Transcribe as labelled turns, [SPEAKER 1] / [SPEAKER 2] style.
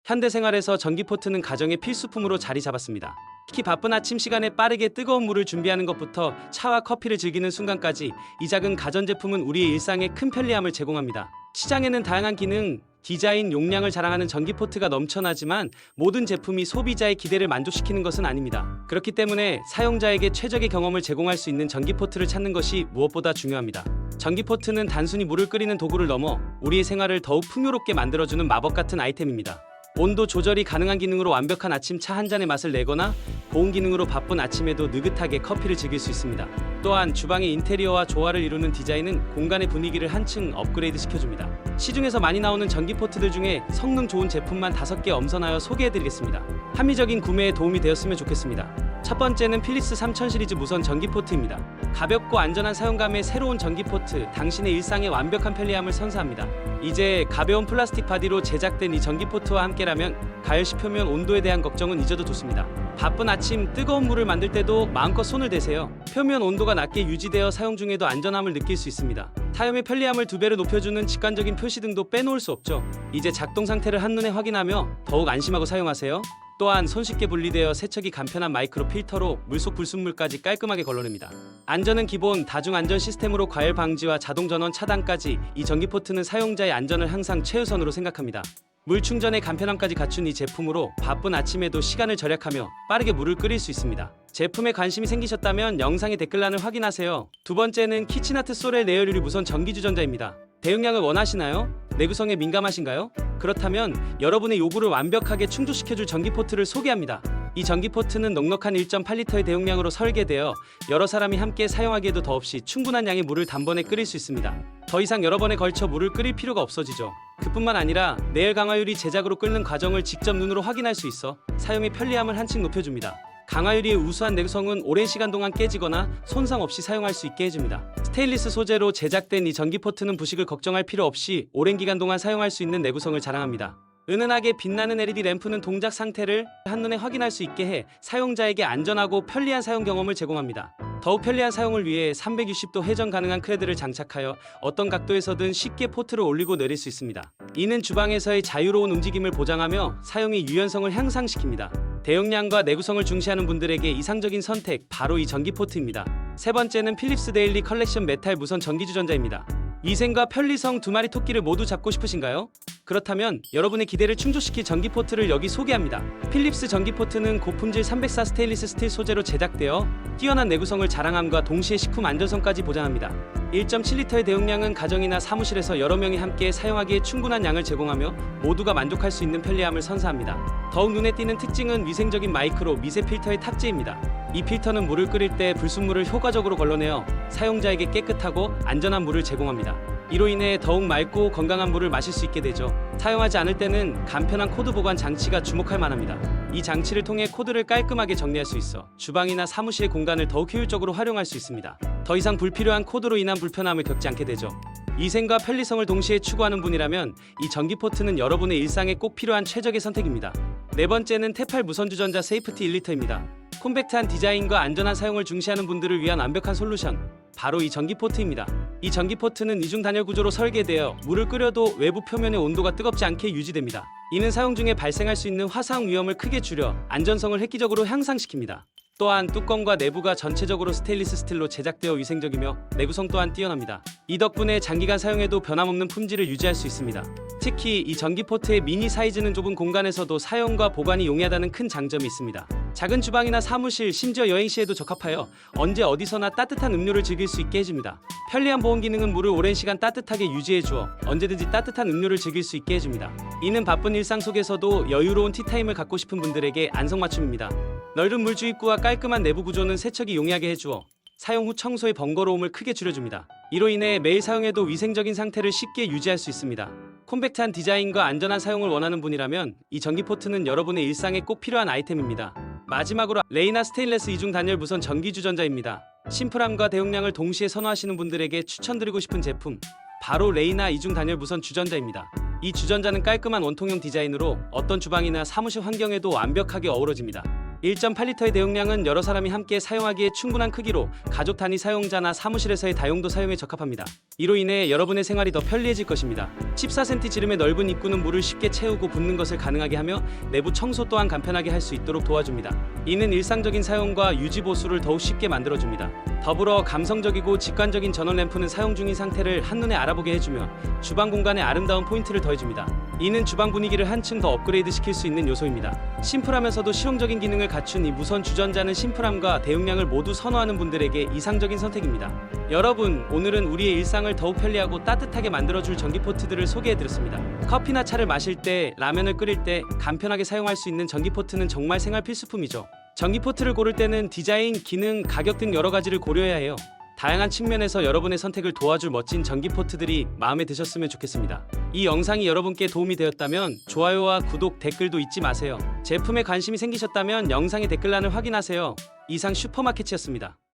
[SPEAKER 1] 현대생활에서 전기포트는 가정의 필수품으로 자리 잡았습니다. 특히 바쁜 아침 시간에 빠르게 뜨거운 물을 준비하는 것부터 차와 커피를 즐기는 순간까지 이 작은 가전제품은 우리의 일상에 큰 편리함을 제공합니다. 시장에는 다양한 기능, 디자인, 용량을 자랑하는 전기포트가 넘쳐나지만 모든 제품이 소비자의 기대를 만족시키는 것은 아닙니다. 그렇기 때문에 사용자에게 최적의 경험을 제공할 수 있는 전기포트를 찾는 것이 무엇보다 중요합니다. 전기포트는 단순히 물을 끓이는 도구를 넘어 우리의 생활을 더욱 풍요롭게 만들어주는 마법 같은 아이템입니다. 온도 조절이 가능한 기능으로 완벽한 아침 차 한 잔의 맛을 내거나 보온 기능으로 바쁜 아침에도 느긋하게 커피를 즐길 수 있습니다. 또한 주방의 인테리어와 조화를 이루는 디자인은 공간의 분위기를 한층 업그레이드 시켜줍니다. 시중에서 많이 나오는 전기포트들 중에 성능 좋은 제품만 5개 엄선하여 소개해드리겠습니다. 합리적인 구매에 도움이 되었으면 좋겠습니다. 첫 번째는 필립스 3000 시리즈 무선 전기포트입니다. 가볍고 안전한 사용감의 새로운 전기포트, 당신의 일상에 완벽한 편리함을 선사합니다. 이제 가벼운 플라스틱 바디로 제작된 이 전기포트와 함께라면 가열시 표면 온도에 대한 걱정은 잊어도 좋습니다. 바쁜 아침 뜨거운 물을 만들 때도 마음껏 손을 대세요. 표면 온도가 낮게 유지되어 사용 중에도 안전함을 느낄 수 있습니다. 사용의 편리함을 2배로 높여주는 직관적인 표시등도 빼놓을 수 없죠. 이제 작동 상태를 한눈에 확인하며 더욱 안심하고 사용하세요. 또한 손쉽게 분리되어 세척이 간편한 마이크로 필터로 물속 불순물까지 깔끔하게 걸러냅니다. 안전은 기본, 다중 안전 시스템으로 과열 방지와 자동 전원 차단까지 이 전기포트는 사용자의 안전을 항상 최우선으로 생각합니다. 물 충전의 간편함까지 갖춘 이 제품으로 바쁜 아침에도 시간을 절약하며 빠르게 물을 끓일 수 있습니다. 제품에 관심이 생기셨다면 영상의 댓글란을 확인하세요. 두 번째는 키친아트 소렐 내열 유리 무선 전기주전자입니다. 대용량을 원하시나요? 내구성에 민감하신가요? 그렇다면 여러분의 요구를 완벽하게 충족시켜줄 전기포트를 소개합니다. 이 전기포트는 넉넉한 1.8리터의 대용량으로 설계되어 여러 사람이 함께 사용하기에도 더없이 충분한 양의 물을 단번에 끓일 수 있습니다. 더 이상 여러 번에 걸쳐 물을 끓일 필요가 없어지죠. 그뿐만 아니라 내열 강화유리 제작으로 끓는 과정을 직접 눈으로 확인할 수 있어 사용의 편리함을 한층 높여줍니다. 강화유리의 우수한 내구성은 오랜 시간 동안 깨지거나 손상 없이 사용할 수 있게 해줍니다. 스테인리스 소재로 제작된 이 전기포트는 부식을 걱정할 필요 없이 오랜 기간 동안 사용할 수 있는 내구성을 자랑합니다. 은은하게 빛나는 LED 램프는 동작 상태를 한눈에 확인할 수 있게 해 사용자에게 안전하고 편리한 사용 경험을 제공합니다. 더욱 편리한 사용을 위해 360도 회전 가능한 크레드를 장착하여 어떤 각도에서든 쉽게 포트를 올리고 내릴 수 있습니다. 이는 주방에서의 자유로운 움직임을 보장하며 사용의 유연성을 향상시킵니다. 대용량과 내구성을 중시하는 분들에게 이상적인 선택, 바로 이 전기포트입니다. 세 번째는 필립스 데일리 컬렉션 메탈 무선 전기주전자입니다. 위생과 편리성 두 마리 토끼를 모두 잡고 싶으신가요? 그렇다면 여러분의 기대를 충족시킬 전기포트를 여기 소개합니다. 필립스 전기포트는 고품질 304 스테인리스 스틸 소재로 제작되어 뛰어난 내구성을 자랑함과 동시에 식품 안전성까지 보장합니다. 1.7리터의 대용량은 가정이나 사무실에서 여러 명이 함께 사용하기에 충분한 양을 제공하며 모두가 만족할 수 있는 편리함을 선사합니다. 더욱 눈에 띄는 특징은 위생적인 마이크로 미세 필터의 탑재입니다. 이 필터는 물을 끓일 때 불순물을 효과적으로 걸러내어 사용자에게 깨끗하고 안전한 물을 제공합니다. 이로 인해 더욱 맑고 건강한 물을 마실 수 있게 되죠. 사용하지 않을 때는 간편한 코드 보관 장치가 주목할 만합니다. 이 장치를 통해 코드를 깔끔하게 정리할 수 있어 주방이나 사무실 공간을 더욱 효율적으로 활용할 수 있습니다. 더 이상 불필요한 코드로 인한 불편함을 겪지 않게 되죠. 위생과 편리성을 동시에 추구하는 분이라면 이 전기포트는 여러분의 일상에 꼭 필요한 최적의 선택입니다. 네 번째는 테팔 무선주전자 세이프티 1리터입니다. 콤팩트한 디자인과 안전한 사용을 중시하는 분들을 위한 완벽한 솔루션, 바로 이 전기포트입니다. 이 전기포트는 이중 단열 구조로 설계되어 물을 끓여도 외부 표면의 온도가 뜨겁지 않게 유지됩니다. 이는 사용 중에 발생할 수 있는 화상 위험을 크게 줄여 안전성을 획기적으로 향상시킵니다. 또한 뚜껑과 내부가 전체적으로 스테인리스 스틸로 제작되어 위생적이며 내구성 또한 뛰어납니다. 이 덕분에 장기간 사용해도 변함없는 품질을 유지할 수 있습니다. 특히 이 전기포트의 미니 사이즈는 좁은 공간에서도 사용과 보관이 용이하다는 큰 장점이 있습니다. 작은 주방이나 사무실, 심지어 여행 시에도 적합하여 언제 어디서나 따뜻한 음료를 즐길 수 있게 해줍니다. 편리한 보온 기능은 물을 오랜 시간 따뜻하게 유지해주어 언제든지 따뜻한 음료를 즐길 수 있게 해줍니다. 이는 바쁜 일상 속에서도 여유로운 티타임을 갖고 싶은 분들에게 안성맞춤입니다. 넓은 물 주입구와 깔끔한 내부 구조는 세척이 용이하게 해주어 사용 후 청소의 번거로움을 크게 줄여줍니다. 이로 인해 매일 사용해도 위생적인 상태를 쉽게 유지할 수 있습니다. 콤팩트한 디자인과 안전한 사용을 원하는 분이라면 이 전기포트는 여러분의 일상에 꼭 필요한 아이템입니다. 마지막으로 레이나 스테인레스 이중 단열 무선 전기주전자입니다. 심플함과 대용량을 동시에 선호하시는 분들에게 추천드리고 싶은 제품, 바로 레이나 이중 단열 무선 주전자입니다. 이 주전자는 깔끔한 원통형 디자인으로 어떤 주방이나 사무실 환경에도 완벽하게 어우러집니다. 1.8리터의 대용량은 여러 사람이 함께 사용하기에 충분한 크기로 가족 단위 사용자나 사무실에서의 다용도 사용에 적합합니다. 이로 인해 여러분의 생활이 더 편리해질 것입니다. 14cm 지름의 넓은 입구는 물을 쉽게 채우고 붓는 것을 가능하게 하며 내부 청소 또한 간편하게 할 수 있도록 도와줍니다. 이는 일상적인 사용과 유지 보수를 더욱 쉽게 만들어줍니다. 더불어 감성적이고 직관적인 전원 램프는 사용 중인 상태를 한눈에 알아보게 해주며 주방 공간에 아름다운 포인트를 더해줍니다. 이는 주방 분위기를 한층 더 업그레이드 시킬 수 있는 요소입니다. 심플하면서도 실용적인 기능을 갖춘 이 무선 주전자는 심플함과 대용량을 모두 선호하는 분들에게 이상적인 선택입니다. 여러분, 오늘은 우리의 일상을 더욱 편리하고 따뜻하게 만들어줄 전기포트들을 소개해드렸습니다. 커피나 차를 마실 때, 라면을 끓일 때 간편하게 사용할 수 있는 전기포트는 정말 생활 필수품이죠. 전기포트를 고를 때는 디자인, 기능, 가격 등 여러 가지를 고려해야 해요. 다양한 측면에서 여러분의 선택을 도와줄 멋진 전기포트들이 마음에 드셨으면 좋겠습니다. 이 영상이 여러분께 도움이 되었다면 좋아요와 구독, 댓글도 잊지 마세요. 제품에 관심이 생기셨다면 영상의 댓글란을 확인하세요. 이상 슈퍼마켓이었습니다.